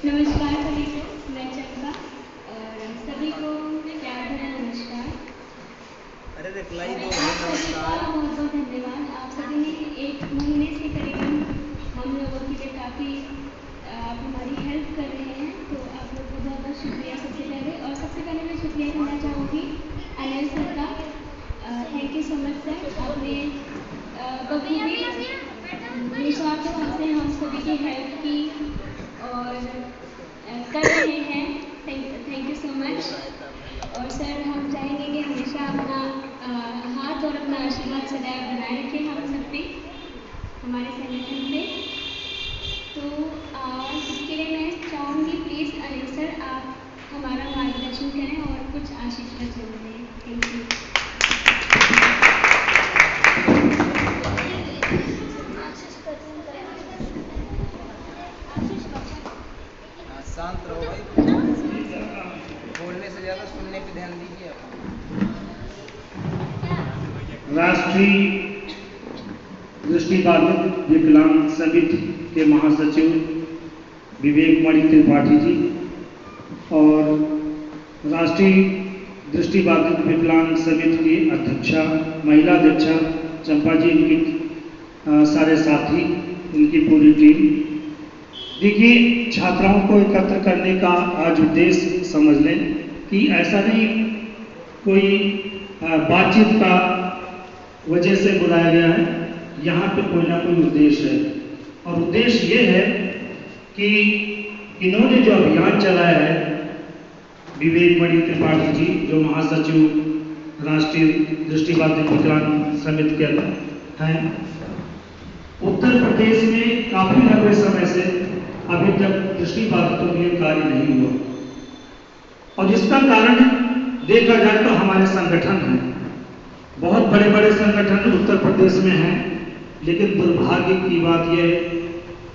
नमस्कार सभी को, मैं चंपा और सभी को प्यार भरा नमस्कार। अरे रिप्लाई दो। आप सभी का बहुत बहुत धन्यवाद। आप सभी ने 1 महीने से करीबन हम लोगों के लिए काफ़ी आप हमारी हेल्प कर रहे हैं, तो आप लोग को बहुत बहुत शुक्रिया सबसे पहले मैं शुक्रिया करना चाहूँगी अनिल सर का। Thank you so much sir, आपने बखूबी निस्वार्थ भाव से हम सभी की हेल्प की और कर रहे हैं। Thank you so much. और सर हम चाहेंगे कि हमेशा अपना हाथ और अपना आशीर्वाद सदैव बनाए रखें हम सब पे, हमारे संगठन पे। तो इसके लिए मैं चाहूँगी प्लीज़ अनिल सर आप हमारा मार्गदर्शन करें और कुछ आशीष वचन दें। Thank you. शांत रहो भाई, बोलने से ज़्यादा सुनने पे ध्यान दीजिए आप। राष्ट्रीय दृष्टिबाधित विकलांग समिति के महासचिव विवेक मणि त्रिपाठी जी और राष्ट्रीय दृष्टिबाधित विकलांग समिति की अध्यक्षा महिला अध्यक्षा चंपा जी, इनकी सारे साथी, इनकी पूरी टीम। देखिए, छात्राओं को एकत्र करने का आज उद्देश्य समझ लें कि ऐसा नहीं कोई बातचीत का वजह से बुलाया गया है। यहाँ पे कोई ना कोई उद्देश्य है और उद्देश्य ये है कि इन्होंने जो अभियान चलाया है, विवेक मणि त्रिपाठी जी जो महासचिव राष्ट्रीय दृष्टिबाधित विकलांग समिति के हैं, उत्तर प्रदेश में काफी लंबे समय से अभी तक दृष्टिबाधितों के लिए कार्य नहीं हुआ और जिसका कारण देखा जाए तो हमारे संगठन हैं, बहुत बड़े बड़े संगठन उत्तर प्रदेश में हैं, लेकिन दुर्भाग्य की बात यह है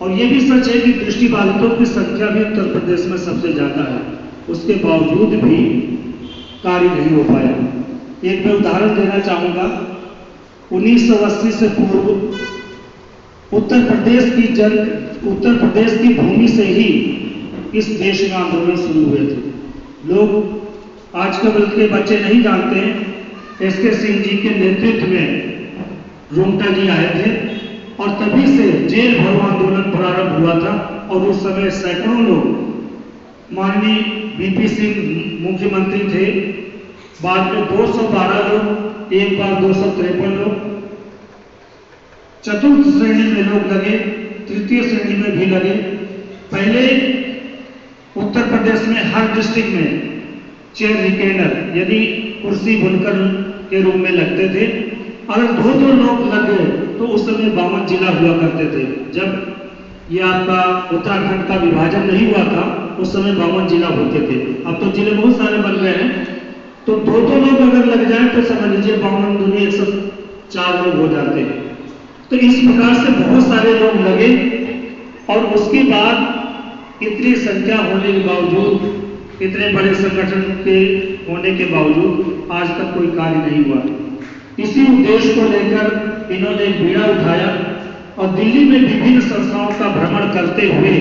और ये भी सच है कि दृष्टिबाधितों की संख्या भी उत्तर प्रदेश में सबसे ज़्यादा है, उसके बावजूद भी कार्य नहीं हो पाया। एक मैं उदाहरण देना चाहूँगा, 1980 से पूर्व उत्तर प्रदेश की भूमि से ही इस देश में आंदोलन शुरू हुए थे। लोग आज के बल्कि बच्चे नहीं जानते हैं, एस.के. सिंह जी के नेतृत्व में रुंगटा जी आए थे और तभी से जेल भरो आंदोलन प्रारंभ हुआ था और उस समय सैकड़ों लोग, माननीय वीपी सिंह मुख्यमंत्री थे, बाद में 212 लोग, एक बार 253 लोग, चतुर्थ श्रेणी में लोग लगे, तृतीय श्रेणी में भी लगे। पहले उत्तर प्रदेश में हर डिस्ट्रिक्ट में चेयर रिटेनर यानी कुर्सी बुनकर के रूप में लगते थे। अगर 2-2 लोग लग गए तो उस समय 52 जिला हुआ करते थे। जब ये आपका उत्तराखंड का विभाजन नहीं हुआ था उस समय 52 जिला होते थे। अब तो जिले बहुत सारे बन गए हैं, तो 2-2 लोग अगर लग जाए तो समझ लीजिए 52 दूनी 104 लोग हो जाते हैं। तो इस प्रकार से बहुत सारे लोग लगे और उसके बाद इतनी संख्या होने के बावजूद, इतने बड़े संगठन के होने के बावजूद आज तक कोई कार्य नहीं हुआ। इसी उद्देश्य को लेकर इन्होंने बीड़ा उठाया और दिल्ली में विभिन्न संस्थाओं का भ्रमण करते हुए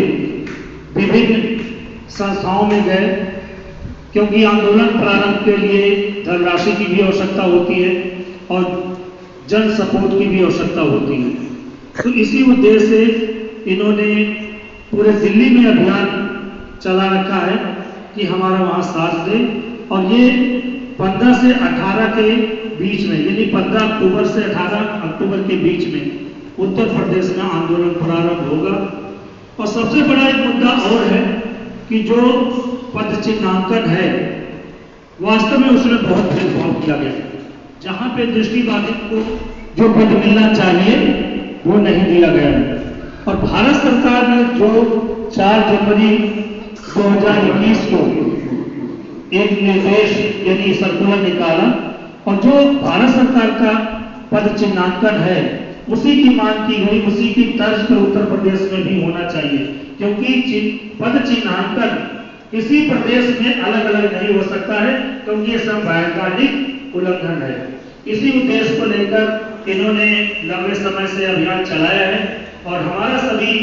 विभिन्न संस्थाओं में गए, क्योंकि आंदोलन प्रारंभ के लिए धनराशि की भी आवश्यकता होती है और जन सपोर्ट की भी आवश्यकता होती है। तो इसी उद्देश्य से इन्होंने पूरे दिल्ली में अभियान चला रखा है कि हमारा वहाँ साथ दे और ये 15 से 18 के बीच में, यानी 15 अक्टूबर से 18 अक्टूबर के बीच में उत्तर प्रदेश में आंदोलन प्रारंभ होगा। और सबसे बड़ा एक मुद्दा और है कि जो पद चिन्हांकन है, वास्तव में उसमें बहुत भेदभाव किया गया है। जहाँ पे दृष्टिबाधित को जो पद मिलना चाहिए वो नहीं दिया गया है और भारत सरकार ने जो 4 जनवरी 2021 को एक निर्देश यानी सर्कुलर निकाला और जो भारत सरकार का पद चिन्हांकन है उसी की मांग की गई, उसी की तर्ज पर उत्तर प्रदेश में भी होना चाहिए, क्योंकि पद चिन्हांकन इसी प्रदेश में अलग अलग नहीं हो सकता है, क्योंकि ये संवैधानिक उल्लंघन है। इसी उद्देश्य को लेकर इन्होंने लंबे समय से अभियान चलाया है और हमारा सभी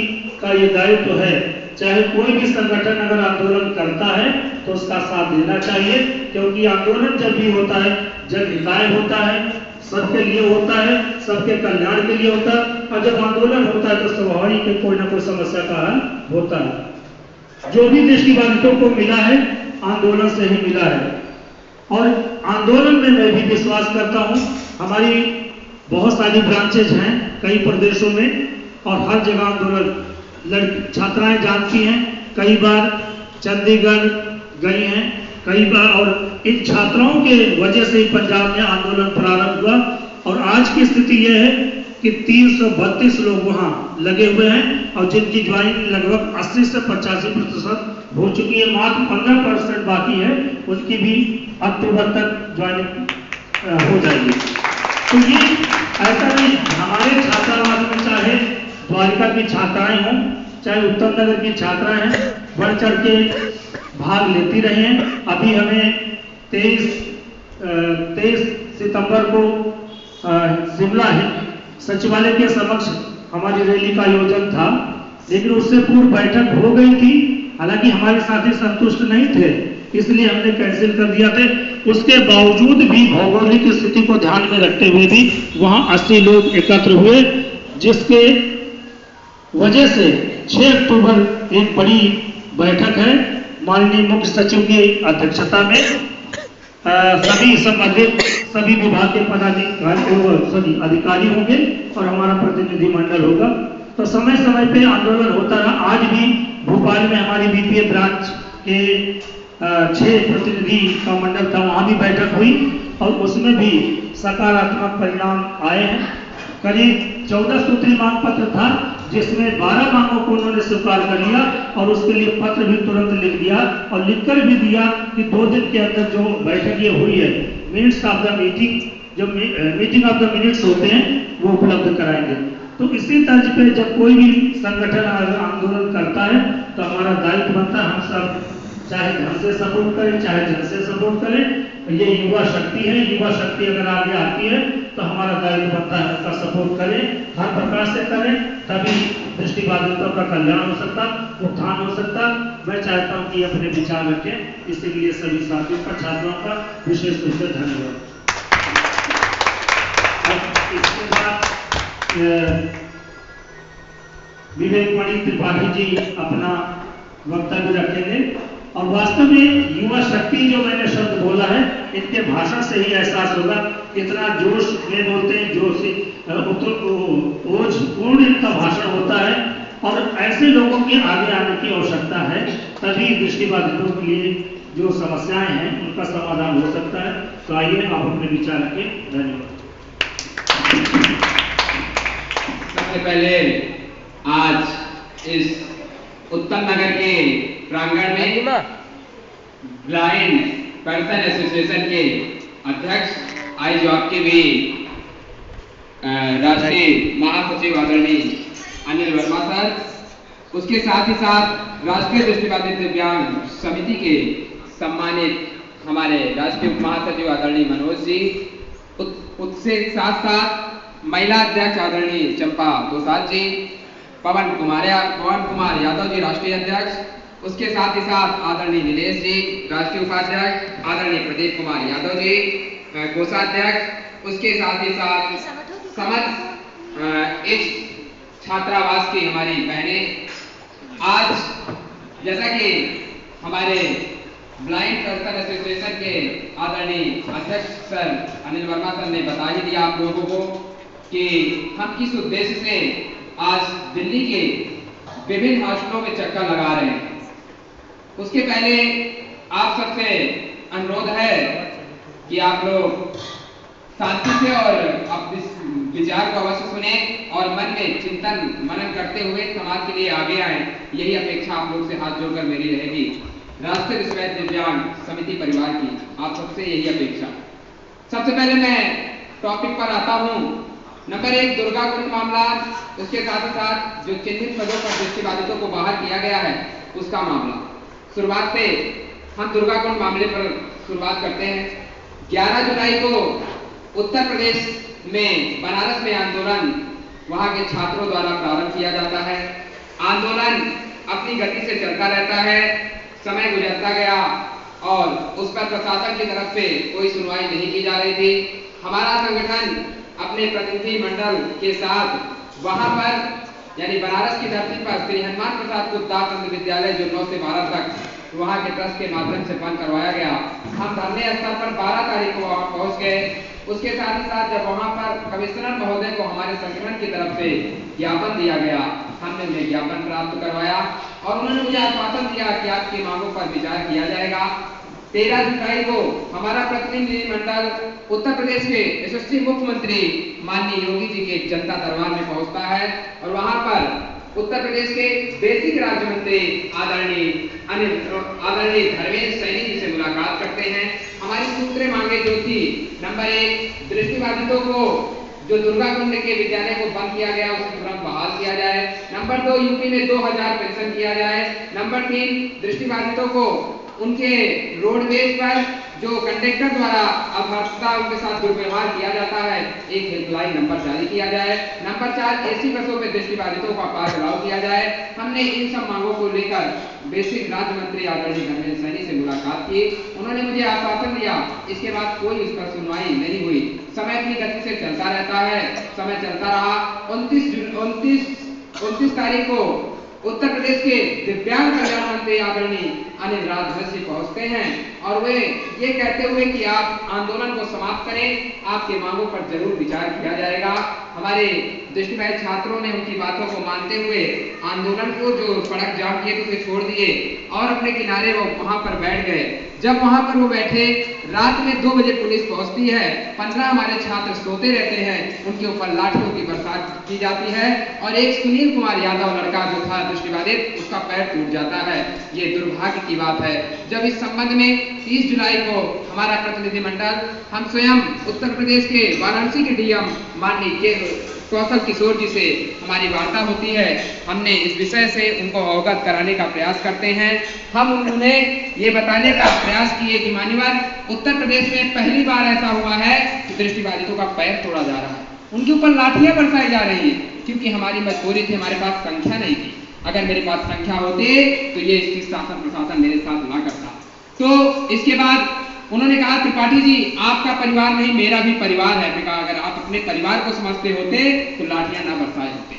का ये दायित्व है चाहे कोई भी संगठन अगर आंदोलन करता है तो उसका साथ देना चाहिए, क्योंकि आंदोलन जब भी होता है जन हिताय होता है, सबके लिए होता है, सबके कल्याण के लिए होता है। और जब आंदोलन होता है तो स्वाभाविक है कोई ना कोई समस्या का हल होता है। जो भी दृष्टिबाधितों को मिला है आंदोलन से ही मिला है, और आंदोलन में मैं भी विश्वास करता हूँ। हमारी बहुत सारी ब्रांचेज हैं कई प्रदेशों में, और हर जगह आंदोलन छात्राएं जानती हैं। कई बार चंडीगढ़ गई हैं, कई बार, और इन छात्राओं के वजह से ही पंजाब में आंदोलन प्रारंभ हुआ। और आज की स्थिति यह है कि 332 लोग वहां लगे हुए हैं, और जिनकी ज्वाइनिंग लगभग 80 से 85% हो चुकी है। मात्र 15% बाकी है, उनकी भी अक्टूबर तक ज्वाइनिंग हो जाएगी। तो ये ऐसा नहीं, हमारे छात्रावास में चाहे द्वारिका की छात्राएं हों, चाहे उत्तम नगर की छात्राएं हैं, बढ़ चढ़ के भाग लेती रही हैं। अभी हमें 23 सितंबर को शिमला है सचिवालय के समक्ष हमारी रैली का आयोजन था, लेकिन उससे पूर्व बैठक हो गई थी। हालांकि हमारे साथी संतुष्ट नहीं थे, इसलिए हमने कैंसिल कर दिया था। उसके बावजूद भी भौगोलिक स्थिति को ध्यान में रखते हुए भी वहां 80 लोग एकत्र हुए, जिसके वजह से 6 अक्टूबर एक बड़ी बैठक है माननीय मुख्य सचिव की अध्यक्षता में। सभी संबंधित सभी विभाग के पदाधिकारी अधिकारी होंगे और हमारा प्रतिनिधिमंडल होगा। तो समय समय पे आंदोलन होता रहा। आज भी भोपाल में हमारी बीपीए ब्रांच के 6 प्रतिनिधि का मंडल था, वहां भी बैठक हुई और उसमें भी सकारात्मक परिणाम आए हैं। करीब 14 सूत्री मांग पत्र था, जिसमें 12 मांगों को उन्होंने स्वीकार कर लिया और उसके लिए पत्र भी तुरंत लिख दिया, और लिखकर भी दिया कि 2 दिन के अंदर जो बैठक ये हुई है, मिनट्स ऑफ द मीटिंग, जो मीटिंग ऑफ द मिनट्स होते हैं वो उपलब्ध कराएंगे। तो इसी तर्ज पे जब कोई भी संगठन आंदोलन करता है तो हमारा दायित्व बनता है, हम सब चाहे धन से सपोर्ट करें चाहे जन से सपोर्ट करें। ये युवा शक्ति है, युवा शक्ति अगर आगे आती है तो हमारा दायित्व बनता है उसका सपोर्ट करें, हर प्रकार से करें, तभी दृष्टिबाधितों का कल्याण हो सकता, उत्थान हो सकता। मैं चाहता हूँ कि अपने विचार रखें, इसीलिए सभी साथियों का, छात्रों का विशेष रूप से धन्यवाद। इसके बाद विवेक मणि त्रिपाठी जी अपना वक्तव्य रखेंगे, और वास्तव में युवा शक्ति जो मैंने शब्द बोला है, इनके भाषण से ही एहसास होगा कितना जोश में बोलते हैं, जोश पूर्ण इनका भाषण होता है। और ऐसे लोगों के आगे आने की आवश्यकता है, तभी दृष्टिबाधितों के लिए जो समस्याएं हैं उनका समाधान हो सकता है। तो आइए आप अपने विचार रखें। धन्यवाद। सबसे पहले आज इस उत्तम नगर के प्रांगण में ब्लाइंड पर्सन एसोसिएशन के अध्यक्ष आई जॉब के भी राष्ट्रीय महासचिव आदरणीय अनिल वर्मा सर, उसके साथ ही साथ राष्ट्रीय दृष्टिबाधित दिव्यांग समिति के सम्मानित हमारे राष्ट्रीय महासचिव आदरणीय मनोज जी, उससे साथ साथ महिला अध्यक्ष आदरणीय चंपा दोसाज जी, पवन कुमार यादव जी राष्ट्रीय अध्यक्ष, उसके साथ ही साथ आदरणीय नीलेश जी राष्ट्रीय उपाध्यक्ष, आदरणीय प्रदीप कुमार यादव जी कोषाध्यक्ष, उसके साथ ही साथ समस्त इस छात्रावास की हमारी बहनें। आज जैसा कि हमारे ब्लाइंड पर्सन एसोसिएशन के आदरणीय अध्यक्ष सर अनिल वर्मा सर ने बता ही दिया आप लोगों को कि हम किस उद्देश्य से आज दिल्ली के विभिन्न हॉस्टलों में चक्कर लगा रहे हैं। उसके पहले आप सबसे अनुरोध है कि आप लोग शांति से और आप इस विचार को अवश्य सुने और मन में चिंतन मनन करते हुए समाज के लिए आगे आए। यही अपेक्षा आप लोग से हाथ जोड़कर मेरी रहेगी, राष्ट्रीय दृष्टिबाधित दिव्यांग समिति परिवार की आप सबसे यही अपेक्षा। सबसे पहले मैं टॉपिक पर आता हूँ। नंबर 1 दुर्गा कुंड मामला, उसके साथ ही साथ जो चिन्हित पदों पर दृष्टिबाधितों को बाहर किया गया है उसका मामला। शुरुआत से हम दुर्गा कुंड मामले पर शुरुआत करते हैं। 11 जुलाई को उत्तर प्रदेश में बनारस में आंदोलन वहां के छात्रों द्वारा प्रारंभ किया जाता है। आंदोलन अपनी गति से चलता रहता है। समय गुजरता गया और उस पर प्रशासन की तरफ से कोई सुनवाई नहीं की जा रही थी। हमारा संगठन अपने प्रतिनिधि मंडल के साथ वहां पर यानी बनारस की धरती पर श्री हनुमान प्रसाद पोद्दार तंत्र विद्यालय जो 9 से 12 तक वहां के ट्रस्ट के माध्यम से बंद करवाया गया, हम धरने स्थल पर 12 तारीख को वहां पहुंच गए। उसके साथ ही साथ जब वहां पर कमिश्नर महोदय को हमारे संगठन की तरफ से ज्ञापन दिया गया, हमने उन्हें ज्ञापन प्राप्त करवाया और उन्होंने मुझे आश्वासन दिया कि आपकी मांगों पर विचार किया जाएगा। 13 जुलाई को हमारा प्रतिनिधि मंडल उत्तर प्रदेश के यशस्वी मुख्यमंत्री माननीय योगी जी के जनता दरबार में पहुंचता है और वहां पर उत्तर प्रदेश के बेसिक राज्य मंत्री आदरणीय धर्मेंद्र सैनी जी से मुलाकात करते हैं। हमारी सूत्रें मांगे जो थी, नंबर 1, दृष्टिबाधितों को जो दुर्गा कुंड के विद्यालय को बंद किया गया उसे तुरंत बहाल किया जाए। नंबर 2, यूपी में 2000 पेंशन किया जाए। नंबर 3, दृष्टिबाधितों को उनके रोडवेज पर जो कंडक्टर द्वारा अभद्रता उनके साथ दुर्व्यवहार किया जाता है, एक हेल्पलाइन नंबर जारी किया जाए। नंबर 4, एसी बसों में दृष्टिबाधितों का पास अलाउ किया जाए। हमने इन सब मांगों को लेकर बेसिक राज्य मंत्री आदरणीय धर्मेंद्र सैनी से मुलाकात की। उन्होंने मुझे आश्वासन दिया, इसके बाद कोई उस पर सुनवाई नहीं हुई। समय अपनी गति से चलता रहता है, समय चलता रहा। 29 तारीख को उत्तर प्रदेश के दिव्यांग कल्याण मंत्री आदरणीय अनिल राजभर जी पहुंचते हैं और वे ये कहते हुए कि आप आंदोलन को समाप्त करें, आपके मांगों पर जरूर विचार किया जाएगा। हमारे दृष्टिबाधित छात्रों ने उनकी बातों को मानते हुए आंदोलन को जो सड़क जाम किए थे उसे छोड़ दिए और अपने किनारे वो वहां पर बैठ गए। जब वहां पर वो बैठे, रात में 2 बजे पुलिस पहुंचती है। 15 हमारे छात्र सोते रहते हैं, उनके ऊपर लाठियों की बरसात की जाती है और एक सुनील कुमार यादव लड़का जो था दृष्टिबाधित, उसका पैर टूट जाता है। ये दुर्भाग्य की बात है। जब इस संबंध में 30 जुलाई को हमारा प्रतिनिधिमंडल हम स्वयं उत्तर प्रदेश के वाराणसी के डीएम माननीय कौशल किशोर जी से हमारी वार्ता होती है, हमने इस विषय से उनको अवगत कराने का प्रयास करते हैं। हम उन्हें ये बताने का प्रयास किए कि मान्यवर, उत्तर प्रदेश में पहली बार ऐसा हुआ है कि दृष्टिबाधितों का पैर तोड़ा जा रहा है, उनके ऊपर लाठियां बरसाई जा रही है, क्योंकि हमारी मजबूरी थी, हमारे पास संख्या नहीं थी। अगर मेरे पास संख्या होती तो ये इसकी शासन प्रशासन मेरे साथ ना करता। तो इसके बाद उन्होंने कहा, त्रिपाठी जी आपका परिवार नहीं, मेरा भी परिवार है। मैं कहा, अगर आप अपने परिवार को समझते होते तो लाठियां ना बरसाए होते।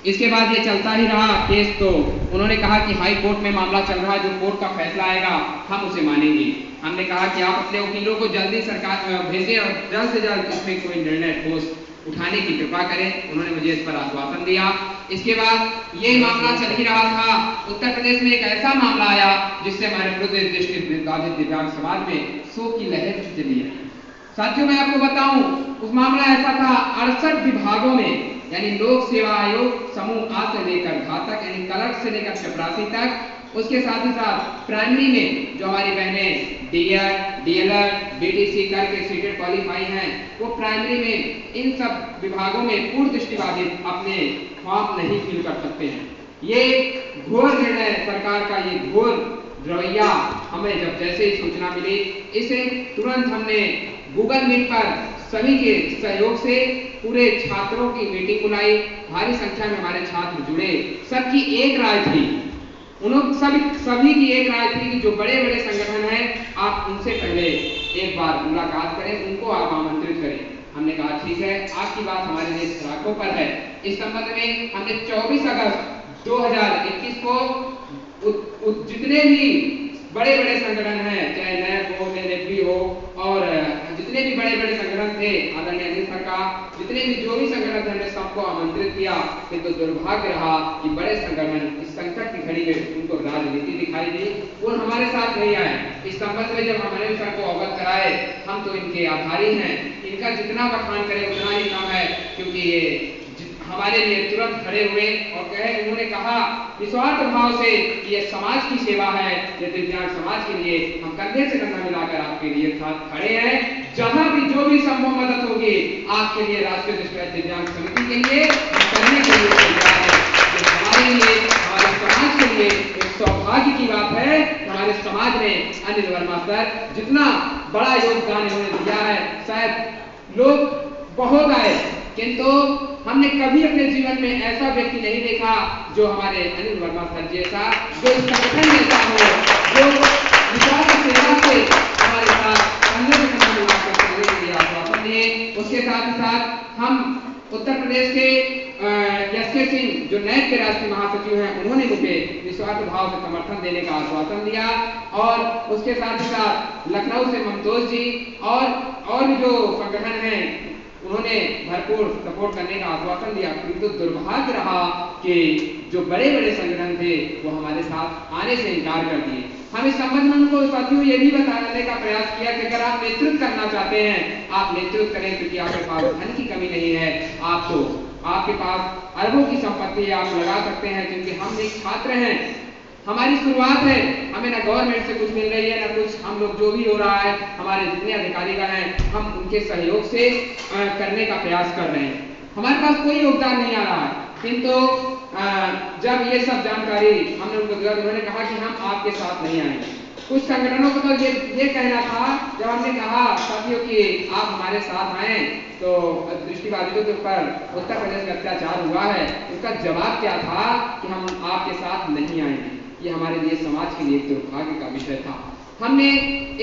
इसके बाद ये चलता ही रहा केस। तो उन्होंने कहा कि हाई कोर्ट में मामला चल रहा है, जो कोर्ट का फैसला आएगा हम उसे मानेंगे। हमने कहा कि आप अपने वकीलों को जल्दी सरकार भेजें और जल्द से जल्द इसमें कोई निर्णय ठोस उठाने की कृपा करें। उन्होंने मुझे इस पर आश्वासन दिया। इसके बाद ये मामला चल ही रहा था, उत्तर प्रदेश में एक ऐसा मामला आया जिससे हमारे पूरे दृष्टिबाधित दिव्यांग समाज में शोक की लहर चली है। साथियों, मैं आपको बताऊं, उस मामला ऐसा था 68 विभागों में, यानी लोक सेवा आयोग समूह आ से लेकर घातक यानी कलर्क से लेकर चपरासी तक, उसके साथ ही साथ प्राइमरी में जो हमारी बहनें डीएड, डीएलएड, बीटीसी करके सीटेड क्वालिफाई हैं, वो प्राइमरी में इन सब विभागों में पूर्ण दृष्टिबाधित अपने फॉर्म नहीं फिल कर सकते हैं। ये घोर निर्णय सरकार का, ये घोर रवैया हमें जब जैसे ही सूचना मिली, इसे तुरंत हमने गूगल मीट पर सभी के सहयोग से पूरे छात्रों की मीटिंग बुलाई। भारी संख्या में हमारे छात्र जुड़े। सबकी एक राय थी, सभी की एक राय थी कि जो बड़े बड़े संगठन हैं, आप उनसे पहले एक बार मुलाकात करें, उनको आप आमंत्रित करें। हमने कहा ठीक है, आपकी बात हमारे लिए सराखों पर है। इस संबंध में हमने 24 अगस्त 2021 को जितने भी बड़े बड़े संगठन हैं, चाहे नैब हो, एनएफबी हो और जितने भी बड़े बड़े संगठन थे, आदरणीय अनिल सर का, जितने भी जो भी संगठन थे, हमने सबको आमंत्रित किया। किंतु दुर्भाग्य रहा कि बड़े संगठन इस संकट की घड़ी में उनको राजनीति दिखाई दी, वो हमारे साथ नहीं आए। इस संबंध में जब हम अनिल सर को अवगत कराए, हम तो इनके आभारी हैं। इनका जितना बखान करें उतना ही कम है, क्योंकि ये हमारे लिए तुरंत खड़े हुए और उन्होंने कहा निस्वार्थ भाव से ये समाज की सेवा है, ये दिव्यांग समाज के लिए हम कंधे से कंधा मिलाकर आपके लिए साथ खड़े हैं। जहां भी जो भी संभव मदद होगी आपके लिए राष्ट्रीय दृष्टिबाधित दिव्यांग समिति के लिए करने के लिए तैयार है। हमारे लिए, हमारे समाज के लिए एक सौभाग्य की बात है। हमारे समाज में अनिल वर्मा सर जितना बड़ा योगदान इन्होंने दिया है, शायद लोग बहुत आए, किंतु हमने कभी अपने जीवन में ऐसा व्यक्ति नहीं देखा जो हमारे अनिल वर्मा सर जैसा, जो इस संगठन जैसा हो, जो विचार सेवा से हमारे साथ चलने के लिए आश्वासन दिए। उसके साथ ही साथ हम उत्तर प्रदेश के एस.के. सिंह जो नैब के राष्ट्रीय महासचिव हैं, उन्होंने मुझे निस्वार्थ भाव से समर्थन देने का आश्वासन दिया। और उसके साथ ही साथ लखनऊ से ममतोज जी और भी जो संगठन हैं, उन्होंने भरपूर सपोर्ट करने का आश्वासन दिया। किंतु दुर्भाग्य रहा कि जो बड़े बड़े संगठन थे वो हमारे साथ आने से इनकार कर दिए। हम इस संबंध में उनको साथियों ये भी बताने का प्रयास किया कि अगर आप नेतृत्व करना चाहते हैं, आप नेतृत्व करें, क्योंकि आपके पास धन की कमी नहीं है, आपके पास अरबों की संपत्ति आप लगा सकते हैं, क्योंकि हम एक छात्र हैं, हमारी शुरुआत है, हमें ना गवर्नमेंट से कुछ मिल रही है ना कुछ, हम लोग जो भी हो रहा है हमारे जितने अधिकारीगण हैं हम उनके सहयोग से करने का प्रयास कर रहे हैं। हमारे पास कोई योगदान नहीं आ रहा है। किंतु जब ये सब जानकारी हमने उनको दिया, उन्होंने कहा कि हम आपके साथ नहीं आएंगे। कुछ संगठनों को तो ये कहना था, जब हमने कहा साथियों कि आप हमारे साथ आए तो दृष्टिबाधितों के ऊपर उत्तर प्रदेश में अत्याचार हुआ है, उसका जवाब क्या था कि हम आपके साथ नहीं आएंगे। ये हमारे लिए समाज के लिए एक दुर्भाग्य का विषय था। हमने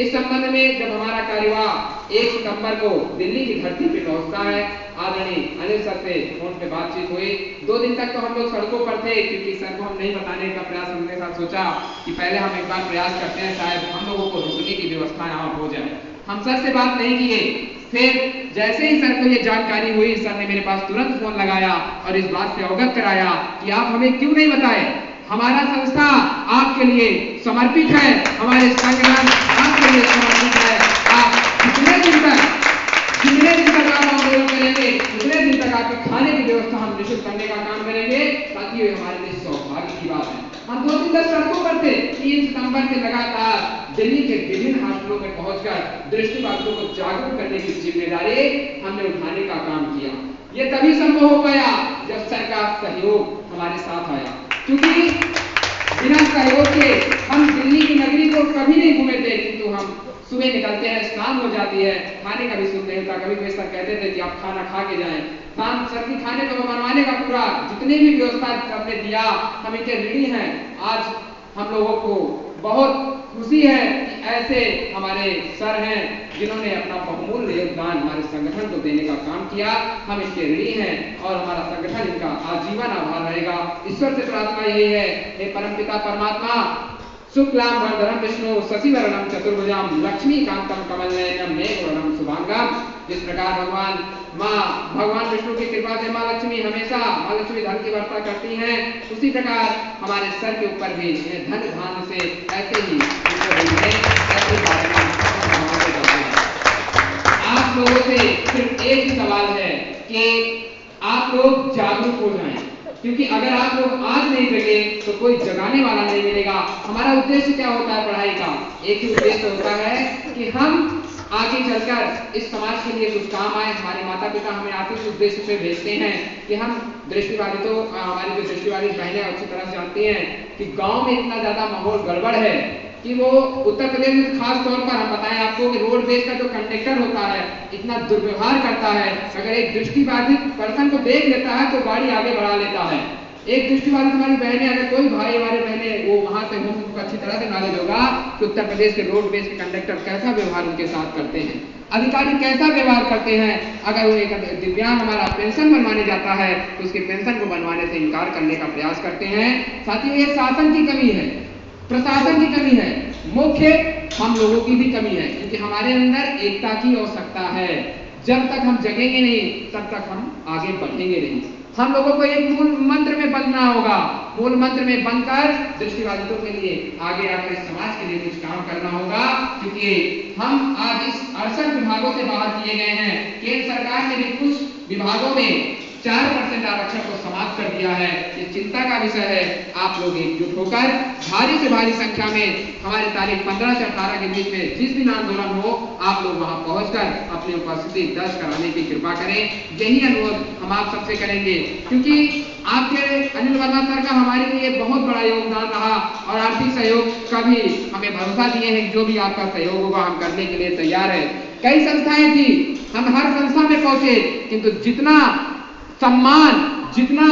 इस संबंध में जब हमारा कार्यवाह 1 सितंबर को दिल्ली की धरती पे पहुंचता है, आदरणीय अनिल सर से फोन पे बातचीत हुई। 2 दिन तक तो हम लोग सड़कों पर थे, क्योंकि सर को हम नहीं बताने का प्रयास, हमने साथ सोचा कि पहले हम एक बार प्रयास करते हैं, शायद हम लोगों को रुकने की व्यवस्था यहाँ हो जाए। हम सर से बात नहीं किए। फिर जैसे ही सर को ये जानकारी हुई, सर ने मेरे पास तुरंत फोन लगाया और इस बात से अवगत कराया कि आप हमें क्यों नहीं बताए, हमारा संस्था आपके लिए समर्पित है, हमारे संगठन आपके लिए समर्पित है। आप जितने दिन तक आप आंदोलन करेंगे, उतने दिन तक आपके खाने की व्यवस्था हम निश्चित करने का काम करेंगे। साथियों, ये हमारे लिए सौभाग्य की बात है। हम 2 दिन तक सड़कों पर थे। 3 सितंबर से लगातार दिल्ली के विभिन्न हॉस्पिटलों में पहुंचकर दृष्टिबाधितों को जागरूक करने की जिम्मेदारी हमने उठाने का काम किया। ये तभी संभव हो पाया जब सर का सहयोग हमारे साथ आया, क्योंकि बिना सहयोग के हम दिल्ली की नगरी को कभी नहीं घूमे थे। किंतु हम सुबह निकलते हैं, शाम हो जाती है, खाने का भी सुख नहीं होता। कभी कभी सर कहते थे कि आप खाना खा के जाएं। शाम सर की खाने को बनवाने का पूरा जितने भी व्यवस्था सबने दिया, हम इनके ऋणी हैं। आज हम लोगों को बहुत खुशी है कि ऐसे हमारे सर हैं जिन्होंने अपना बहुमूल्य योगदान हमारे संगठन को देने का काम किया। हम इनके ऋणी हैं और हमारा संगठन इनका आजीवन आभार रहेगा। ईश्वर से प्रार्थना यही है, हे परमपिता परमात्मा, शुक्लाम वरदरम विष्णु शशिवर्णम चतुर्भुजाम लक्ष्मीकांतम कमलनयनम मेघवर्णम शुभांगम। जिस प्रकार भगवान विष्णु की कृपा से माँ लक्ष्मी हमेशा माँ लक्ष्मी धन की वर्षा करती हैं, उसी प्रकार हमारे सर के ऊपर भी धन धान से ऐसे ही आप लोगों से सिर्फ एक ही सवाल है कि आप लोग जागरूक हो जाएं, क्योंकि अगर आप लोग आज नहीं जगे तो कोई जगाने वाला नहीं मिलेगा। हमारा उद्देश्य क्या होता है पढ़ाई का? एक ही उद्देश्य होता है कि हम आगे चलकर इस समाज के लिए कुछ काम आए। हमारे माता पिता हमें आर्थिक उद्देश्य से भेजते हैं कि हम दृष्टिबाधितों, हमारी जो दृष्टिबाधित बहनें अच्छी तरह से जानती हैं कि गांव में इतना ज्यादा माहौल गड़बड़ है कि वो उत्तर प्रदेश में खास तौर पर हम बताएं आपको कि रोड बेस का जो कंडक्टर होता है इतना दुर्व्यवहार करता है। अगर एक दृष्टिबाधित पर्सन को देख लेता है तो गाड़ी आगे बढ़ा लेता है। एक दृष्टिबाधित हमारी बहनें, अगर कोई भाई हमारे बहनें वो वहां से हो, उनको अच्छी तरह से नॉलेज होगा कि उत्तर प्रदेश के रोड बेस के कंडक्टर कैसा व्यवहार उनके साथ करते हैं, अधिकारी कैसा व्यवहार करते हैं। अगर वो एक दिव्यांग हमारा पेंशन बनवाने जाता है तो उसके पेंशन को बनवाने से इनकार करने का प्रयास करते हैं। साथियों, ये शासन की कमी है, प्रशासन की कमी है, मुख्य हम लोगों की भी कमी है, क्योंकि हमारे अंदर एकता की आवश्यकता है। जब तक हम जगेंगे नहीं तब तक हम आगे बढ़ेंगे नहीं। हम लोगों को एक मूल मंत्र में बनना होगा, मूल मंत्र में बनकर दृष्टिबाधितों के लिए आगे आकर इस समाज के लिए कुछ काम करना होगा। क्योंकि हम आज इस 68 विभागों से बाहर किए गए हैं। केंद्र सरकार ने भी कुछ विभागों में 4% आरक्षण को समाप्त कर दिया है। ये चिंता का विषय है। आप लोग एकजुट होकर भारी से भारी संख्या में हमारे तारीख 15 से 18 के बीच में जिस दिन आंदोलन हो, आप लोग वहां पहुंचकर अपनी उपस्थिति दर्ज कराने की कृपा करें। यही अनुरोध हम आप सबसे करेंगे, क्योंकि आपके अनिल वर्मा सर का हमारे लिए बहुत बड़ा योगदान रहा और आर्थिक सहयोग का भी हमें भरोसा दिए हैं। जो भी आपका सहयोग होगा हम करने के लिए तैयार है। कई संस्थाएं थी, हम हर संस्था में पहुंचे, किंतु जितना सम्मान जितना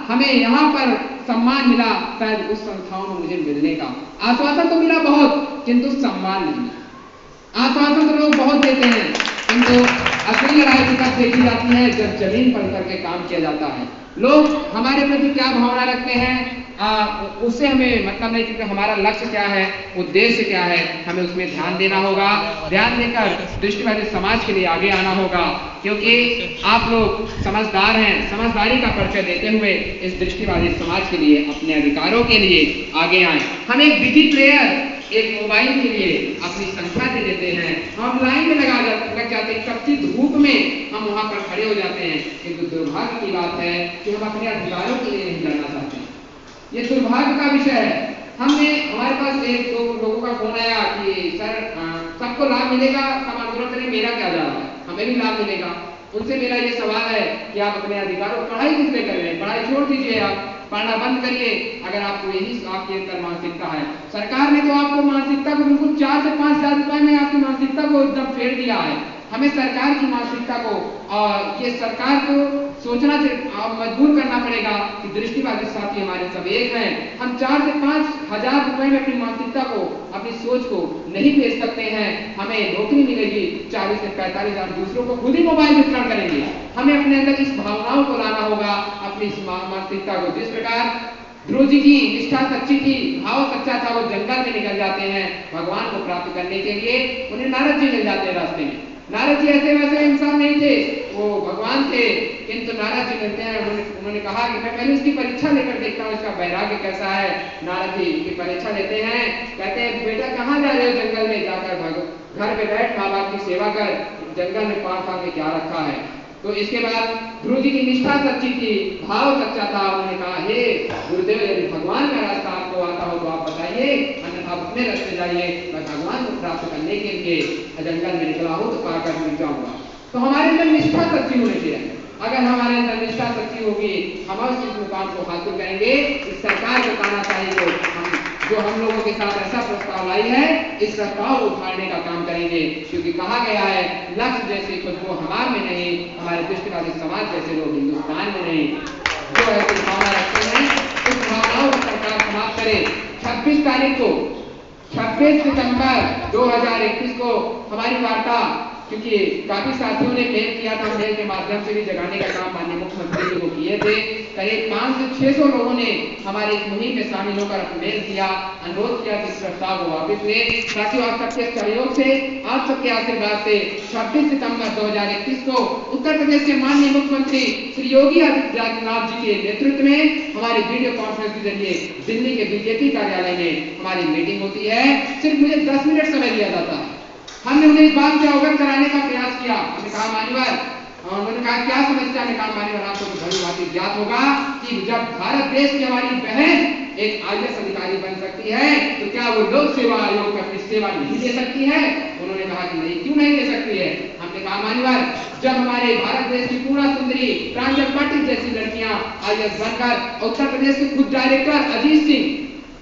हमें यहाँ पर सम्मान मिला शायद उस संस्थाओं में मुझे मिलने का आश्वासन तो मिला बहुत, किंतु सम्मान नहीं मिला। आश्वासन तो लोग बहुत देते हैं, किंतु असली लड़ाई की तब देखी जाती है जब जमीन पर उतर के काम किया जाता है। लोग हमारे प्रति क्या भावना रखते हैं उससे हमें मतलब नहीं, क्योंकि हमारा लक्ष्य क्या है, उद्देश्य क्या है, हमें उसमें ध्यान देना होगा। ध्यान देकर दृष्टिबाधित समाज के लिए आगे आना होगा, क्योंकि आप लोग समझदार हैं। समझदारी का परिचय देते हुए इस दृष्टिबाधित समाज के लिए, अपने अधिकारों के लिए आगे आए। हम एक बिजी प्लेयर एक मोबाइल के लिए अपनी संख्या दे देते हैं, हम लाइन में लग जाते हैं, कच्ची धूप में हम वहां पर खड़े हो जाते हैं, किंतु दुर्भाग्य की बात है कि हम अपने अधिकारों के लिए नहीं लड़ना चाहते। ये दुर्भाग्य का विषय है। हमारे पास एक दो लोगों का फोन आया कि सर सबको लाभ मिलेगा, सब आंदोलन करें, मेरा क्या जा रहा है, हमें भी लाभ मिलेगा। उनसे मेरा ये सवाल है कि आप अपने अधिकारों, पढ़ाई किस लिए कर रहे हैं, पढ़ाई छोड़ दीजिए, आप पढ़ना बंद करिए अगर आपको यही आपके अंदर मानसिकता है। सरकार ने तो आपको मानसिकता को बिल्कुल 4 से 5 हजार रुपए में आपकी मानसिकता को एकदम फेर दिया है। हमें सरकार की मानसिकता को ये सरकार को सोचना मजबूर करना पड़ेगा कि दृष्टिबाधित साथी हमारे सब एक हैं। हम 4 से 5 हजार रुपए में अपनी मानसिकता को, अपनी सोच को नहीं बेच सकते हैं। हमें नौकरी मिलेगी, 40 से 45 हजार दूसरों को खुद ही मोबाइल वितरण करेंगे। हमें अपने अंदर इस भावनाओं को लाना होगा, अपनी इस मानसिकता को। जिस प्रकार ध्रुव जी की निष्ठा सच्ची थी, भाव सच्चा था, वो जंगल में निकल जाते हैं भगवान को प्राप्त करने के लिए, उन्हें नारद जी मिल जाते हैं रास्ते में। नारद जी ऐसे वैसे इंसान नहीं थे, वो भगवान थे, किंतु नारद जी मिलते हैं। उन्होंने कहा कि मैं पहले इसकी परीक्षा लेकर देखता हूँ, इसका वैराग्य कैसा है। नारद जी की परीक्षा लेते हैं, कहते हैं बेटा कहाँ जा रहे हो, जंगल में जाकर घर पे बैठ, माँ बाप की सेवा कर, जंगल में 5 साल में क्या रखा है। तो इसके बाद ध्रुव जी की निष्ठा सच्ची थी, भाव सच्चा था। उन्होंने कहा हे गुरुदेव, यदि भगवान का रास्ता आपको आता हो तो आप बताइए, अन्यथा आप अपने रास्ते जाइए, मैं भगवान को प्राप्त करने के लिए जंगल में निकला हूं तो पाकर मिल जाऊंगा। तो हमारे अंदर निष्ठा सच्ची होनी चाहिए। अगर हमारे अंदर निष्ठा सच्ची होगी, हम इस मुकाम को हासिल करेंगे। इस सरकार को तानाशाही को जो हम लोगों के साथ ऐसा प्रस्ताव लाई है, इस प्रस्ताव को उठाने का काम करेंगे, क्योंकि कहा गया है लक्ष्य जैसी खुशबू हमारे में नहीं, हमारे दृष्टिबाधित समाज जैसे लोग हिंदुस्तान में नहीं। जो ऐसी भावना रखते हैं उस भावनाओं को सरकार समाप्त करे। 26 तारीख को 26 सितंबर 2021 को हमारी वार्ता, क्योंकि काफी साथियों ने मेल किया था, मेल के माध्यम से भी जगाने का काम माननीय मुख्यमंत्री जी को किए थे। करीब 500 से 600 लोगों ने हमारे इस मुहिम में शामिल होकर मेल किया, अनुरोध किया कि इस प्रस्ताव को वापस ले। साथियों, आप सबके सहयोग से, आप सबके आशीर्वाद से 26 सितंबर 2021 को उत्तर प्रदेश के माननीय मुख्यमंत्री श्री योगी आदित्यनाथ जी के नेतृत्व में हमारी वीडियो कॉन्फ्रेंस के जरिए दिल्ली के बीजेपी कार्यालय में हमारी मीटिंग होती है। सिर्फ मुझे 10 मिनट समय दिया जाता है। हमने उन्हें इस बात से अवगत कराने का प्रयास किया। हमने कहा मान्यवर, उन्होंने कहा क्या समस्या ने, कहा मान्यवर आपको तो भली भांति ज्ञात होगा कि जब भारत देश की हमारी बहन एक IAS अधिकारी बन सकती है तो क्या वो लोक सेवा आयोग में अपनी सेवा नहीं दे सकती है। उन्होंने कहा कि नहीं, क्यों नहीं दे सकती है। हमने कहा मान्यवर, जब हमारे भारत देश की पूरा सुंदरी प्रांजल पाटिल जैसी लड़कियां IAS बनकर उत्तर प्रदेश के खुद डायरेक्टर अजीत सिंह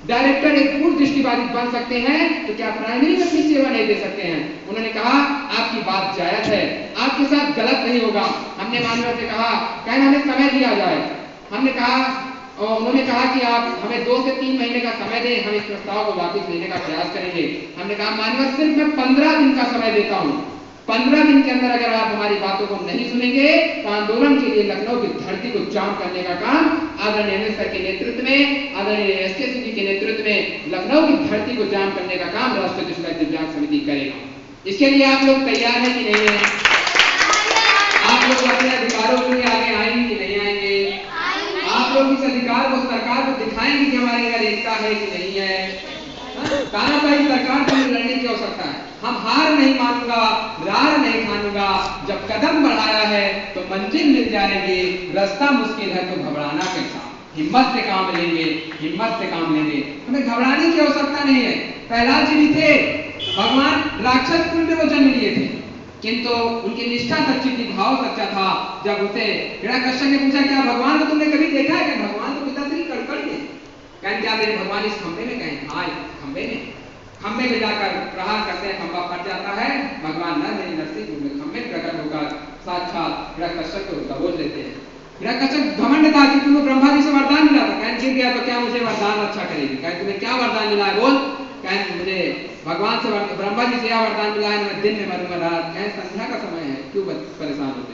डायरेक्टर एक पूर्ण दृष्टिबाधित बन सकते हैं, तो क्या प्राइमरी में अपनी सेवा नहीं दे सकते हैं। उन्होंने कहा आपकी बात जायज है, आपके साथ गलत नहीं होगा। हमने मान्यवर से कहा कहना हमें समय दिया जाए। हमने कहा, उन्होंने कहा कि आप हमें 2 से 3 महीने का समय दें, हम इस प्रस्ताव को वापस लेने का प्रयास करेंगे। हमने कहा मान्यवर सिर्फ मैं 15 दिन का समय देता हूँ, 15 दिन के अंदर अगर आप हमारी बातों को नहीं सुनेंगे तो आंदोलन के लिए लखनऊ की धरती को जाम करने का काम आदरणीय एमएस सर के नेतृत्व में, आदरणीय एसके जी के नेतृत्व में लखनऊ की धरती को जाम करने का काम राष्ट्रीय दृष्टिबाधित दिव्यांग समिति करेगा। इसके लिए आप लोग तैयार हैं कि नहीं है? आप लोग अपने अधिकारों के लिए आगे आएंगे कि नहीं आएंगे? आप लोग इस अधिकार को सरकार को दिखाएंगे कि हमारे अंदर एकता है कि नहीं है? तानाशाही सरकार के लिए लड़ने की आवश्यकता है। हम हार नहीं मानूंगा, रार नहीं खानूंगा। जब कदम बढ़ाया है तो मंजिल मिल जाएगी, रास्ता मुश्किल है तो घबराना कैसा, हिम्मत से काम लेंगे, हिम्मत से काम लेंगे। हमें घबराने की आवश्यकता नहीं है। प्रहलाद जी भी थे, भगवान राक्षस कुल में वो जन्म लिए थे, किंतु उनकी निष्ठा सच्ची थी, भाव सच्चा था। जब उसे हिरण्यकश्यप ने पूछा क्या भगवान को तुमने कभी देखा है? क्या भगवान तो पिताश्री कड़कड़ थे। कहने क्या तेरे भगवान इस खंबे में गए? हाँ, खंबे में। खंबे में जाकर प्रहार करते हैं, खंबा फट जाता है, भगवान नर मेरी नरसिंह रूप में खंबे प्रकट होकर साक्षात हिरण्यकश्यप को दबोच लेते हैं। हिरण्यकश्यप घमंड था कि तुमको ब्रह्मा जी से वरदान मिला था, कहीं गिर गया तो क्या मुझे वरदान अच्छा करेगी, कहीं तुम्हें क्या वरदान मिला है बोल, कहीं मुझे भगवान से ब्रह्मा जी से यह वरदान मिला है मैं दिन में मरूंगा रात, कहीं संध्या का समय है क्यों परेशान होते,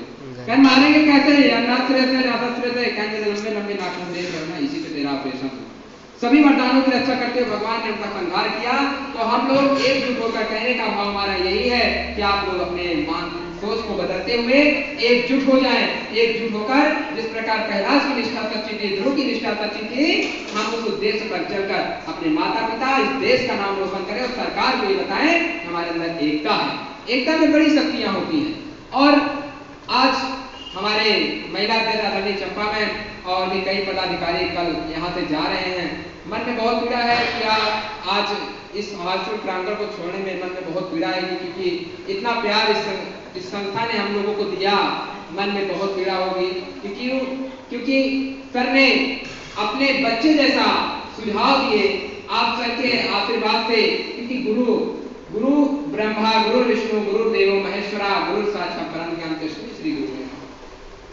कहीं मारेंगे कैसे, अन्नाश्रय से राधाश्रय से, कहीं लंबे लंबे नाखून दे करना, इसी से तेरा ऑपरेशन हो। सभी वरदानों की रक्षा करते हुए भगवान ने उनका संहार किया। तो हम लोग एकजुट होकर कहने का भाव हमारा यही है कि आप लोग अपने मान सोच को बदलते हुए एकजुट हो जाएं, एकजुट होकर जिस प्रकार कैलाश की निष्ठा सच्ची थी, ध्रुव की निष्ठा सच्ची थी, हम उस उद्देश्य पर चलकर अपने माता पिता इस देश का नाम रोशन करें और सरकार को ये बताएं हमारे अंदर एकता है, एकता में बड़ी शक्तियां होती हैं। और आज हमारे महिला अध्यक्ष आदरणीय चंपा मैम और भी कई पदाधिकारी कल यहाँ से जा रहे हैं। मन में बहुत पीड़ा है कि आज इस हॉस्टल प्रांगण को छोड़ने में मन में बहुत पीड़ा है, क्योंकि इतना प्यार इस संस्था ने हम लोगों को दिया, मन में बहुत पीड़ा होगी, क्योंकि सर ने अपने बच्चे जैसा सुझाव दिए आप सर के आशीर्वाद से, क्योंकि गुरु ब्रह्मा गुरु विष्णु गुरु देवो महेश्वरा गुरु साक्षात् परम ज्ञान तस्मै श्री गुरु,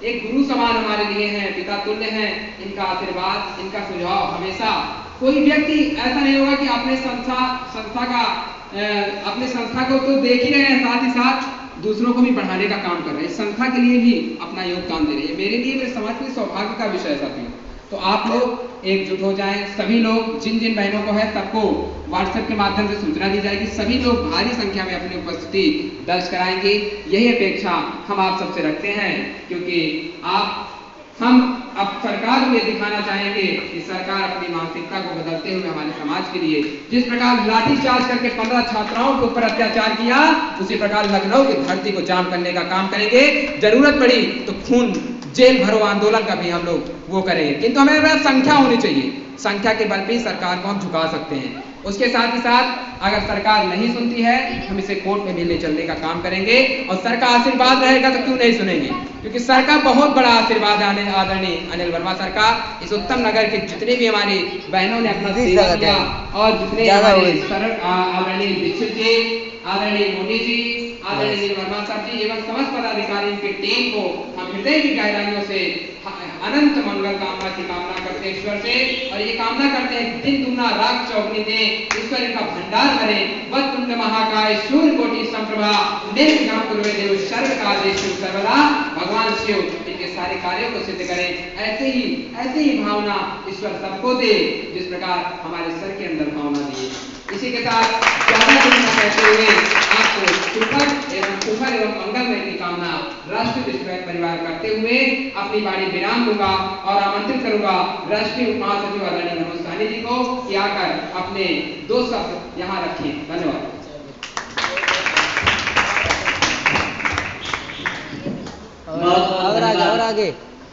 एक गुरु समान हमारे लिए हैं, पिता तुल्य हैं। इनका आशीर्वाद, इनका सुझाव हमेशा, कोई व्यक्ति ऐसा नहीं होगा कि अपने संस्था को तो देख ही रहे हैं, साथ ही साथ दूसरों को भी बढ़ाने का काम कर रहे हैं, इस संस्था के लिए भी अपना योगदान दे रहे हैं। मेरे लिए, मेरे समाज के लिए सौभाग्य का विषय साथियों। तो आप लोग एकजुट हो जाएं, सभी लोग जिन जिन बहनों को है सबको व्हाट्सएप के माध्यम से सूचना दी जाएगी, सभी लोग भारी संख्या में अपनी उपस्थिति दर्ज कराएंगे, यही अपेक्षा हम आप सबसे रखते हैं, क्योंकि हम अब सरकार को ये दिखाना चाहेंगे कि सरकार अपनी मानसिकता को बदलते हुए हमारे समाज के लिए जिस प्रकार लाठीचार्ज करके 15 छात्राओं के ऊपर अत्याचार किया, उसी प्रकार लखनऊ की धरती को जाम करने का काम करेंगे, जरूरत पड़ी तो खून जेल भरो आंदोलन का भी हम लोग वो करेंगे, किंतु हमें पास संख्या होनी चाहिए, संख्या के बल पे सरकार को हम झुका सकते हैं। उसके साथ ही साथ अगर सरकार नहीं सुनती है हम इसे कोर्ट में भी ले चलने का काम करेंगे, और सर का आशीर्वाद रहेगा तो क्यों नहीं सुनेंगे, क्योंकि सर का बहुत बड़ा आशीर्वाद है आदरणीय अनिल वर्मा सर का। इस उत्तम नगर के जितने भी हमारी बहनों ने अपना सेवा किया और जितने आदरणीय दीक्षित जी, आदरणीय मोदी जी, आदरणीय अनिल वर्मा सर जी एवं समस्त पदाधिकारियों की टीम को हम हृदय की गहराइयों से अनंत मंगल कामना की कामना करते हैं ईश्वर से, और ये कामना करते हैं दिन दुगना रात चौगुनी दे, ईश्वर इनका भंडार भरे, वक्रतुंड महाकाय सूर्य कोटि समप्रभा निर्विघ्नं कुरु देव सर्व कार्येषु सर्वदा, भगवान शिव इनके सारे कार्यों को सिद्ध करें। ऐसे ही भावना ईश्वर सबको दे जिस प्रकार हमारे सर के अंदर भावना दी। इसी के साथ ज्यादा दिन न कहते हुए आपको सुखद एवं मंगलमय की कामना राष्ट्रीय विश्वविद्यालय परिवार करते हुए अपनी बाणी विराम दूंगा और आमंत्रित करूंगा राष्ट्रीय महासचिव आदरणीय मनोज साहनी जी को कि आकर अपने 2 शब्द यहाँ रखें। धन्यवाद। और आगे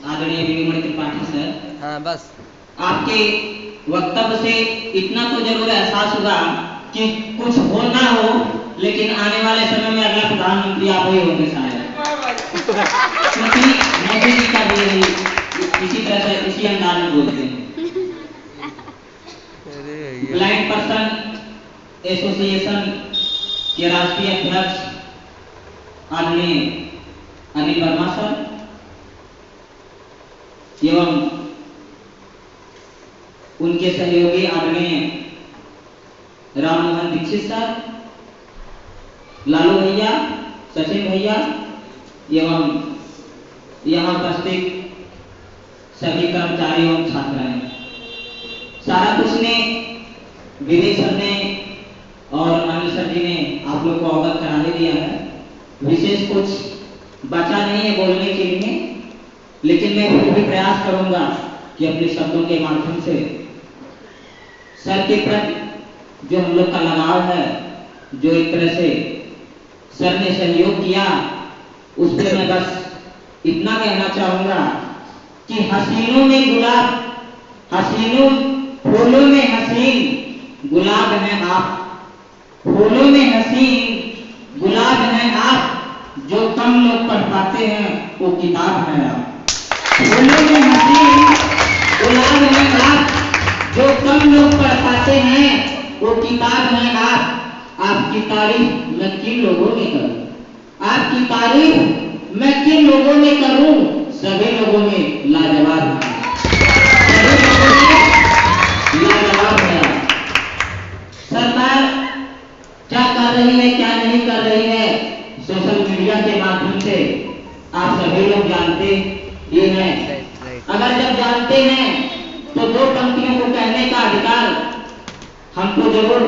आदरणीय विमल त्रिपाठी सर, हाँ बस आपके वक्तव्य से इतना तो जरूर एहसास होगा कि कुछ हो ना हो, लेकिन आने वाले समय में अगला प्रधानमंत्री आप ही होंगे शायद, क्योंकि मोदी जी का भी इसी तरह से इसी अंदाज में बोलते हैं। ब्लाइंड पर्सन एसोसिएशन के राष्ट्रीय अध्यक्ष आदरणीय अनिल वर्मा सर एवं उनके सहयोगी आदरणीय राम मोहन दीक्षित सर, लालू भैया, सचिन भैया एवं यहाँ उपस्थित सभी कर्मचारी एवं छात्राएं, सारा कुछ ने विजय सर ने और अनिल सर जी ने आप लोग को अवगत करा दिया है। विशेष कुछ बचा नहीं है बोलने के लिए, लेकिन मैं फिर भी प्रयास करूंगा कि अपने शब्दों के माध्यम से सर के प्रति जो हम लोग का लगाव है, जो एक तरह से सर ने सहयोग किया, उस पर मैं बस इतना कहना चाहूंगा कि हसीनों में गुलाब, हसीनों फूलों में हसीन गुलाब हैं आप, फूलों में हसीन गुलाब हैं आप, जो कम लोग पढ़ पाते हैं वो किताब है आप। फूलों में हसीन गुलाब हैं आप, जो कम लोग पढ़ पाते हैं वो किताब है आप। आपकी तारीफ मैं किन लोगों में करूं, आपकी तारीफ मैं किन लोगों में करूं, सभी लोगों में लाजवाब है, सभी लोगों में लाजवाब है। सरकार क्या कर रही है, क्या नहीं कर रही है, सोशल मीडिया के माध्यम से आप सभी लोग जानते ये हैं। अगर जब जानते हैं तो दो पंक्तियों को कहने का अधिकार हमको जरूर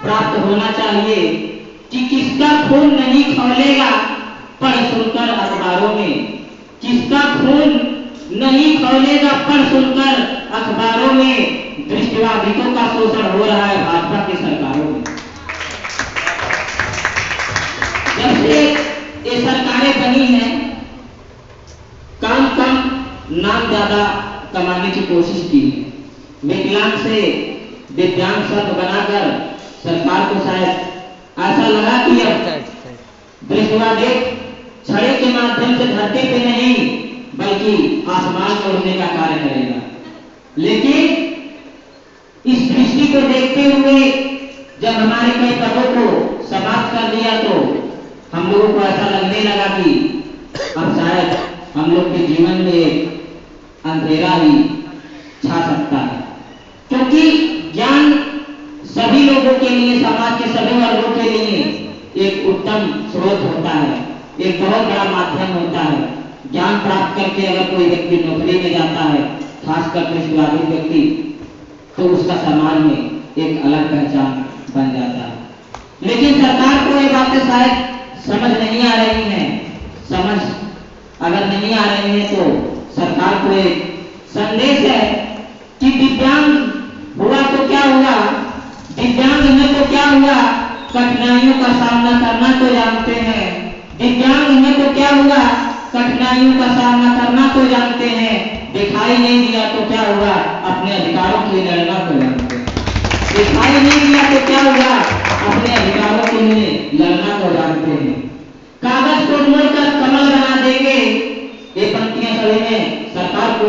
प्राप्त होना चाहिए कि किसका खून नहीं खौलेगा पढ़ सुनकर अखबारों में, किसका खून नहीं खौलेगा पढ़ सुनकर अखबारों में। दृष्टिबाधितों का शोषण हो रहा है भाजपा की सरकारों में। जब से ये सरकारें बनी हैं, काम कम नाम ज्यादा कमाने की कोशिश की है। विकलांग से दिव्यांग शब्द बनाकर सरकार को शायद ऐसा लगा कि अब दृष्टिबाधित छड़े के माध्यम से धरती पे नहीं बल्कि आसमान में उड़ने का कार्य करेगा। लेकिन इस दृष्टि को देखते हुए जब हमारे कई पदों को समाप्त कर दिया तो हम लोगों को ऐसा लगने लगा कि अब शायद हम लोग के जीवन में एक अंधेरा ही छा सकता है, क्योंकि ज्ञान सभी लोगों के लिए, समाज के सभी वर्गों के लिए एक उत्तम स्रोत होता है, एक बहुत बड़ा माध्यम होता है। ज्ञान प्राप्त करके अगर कोई व्यक्ति नौकरी में जाता है, खासकर दृष्टिबाधित व्यक्ति, तो उसका समाज में एक अलग पहचान बन जाता है। लेकिन सरकार को ये बातें शायद समझ नहीं आ रही हैं। समझ अगर नहीं आ रही है तो सरकार को एक संदेश है कि दिव्यांग हुआ तो क्या हुआ, दिव्यांग है तो क्या हुआ, कठिनाइयों का सामना करना तो जानते हैं। दिव्यांग है तो क्या हुआ, कठिनाइयों का सामना करना तो जानते हैं। दिखाई नहीं दिया तो क्या हुआ, अपने अधिकारों के लिए लड़ना तो जानते हैं। दिखाई नहीं दिया तो क्या हुआ, अपने अधिकारों के लिए लड़ना तो जानते हैं। कागज को मोड़कर कमल बना देंगे, ये पंक्तियां सभी में सरकार को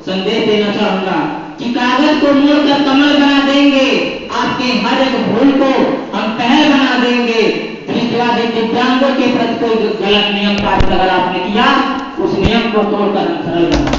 संदेश देना चाहूंगा कि कागज को मोड़कर कमल बना देंगे, आपके हर एक भूल को हम पहल बना देंगे। दृष्टिबाधित दिव्यांगों के प्रति कोई गलत नियम पास अगर आपने किया, उस नियम को तोड़कर हम सरल बना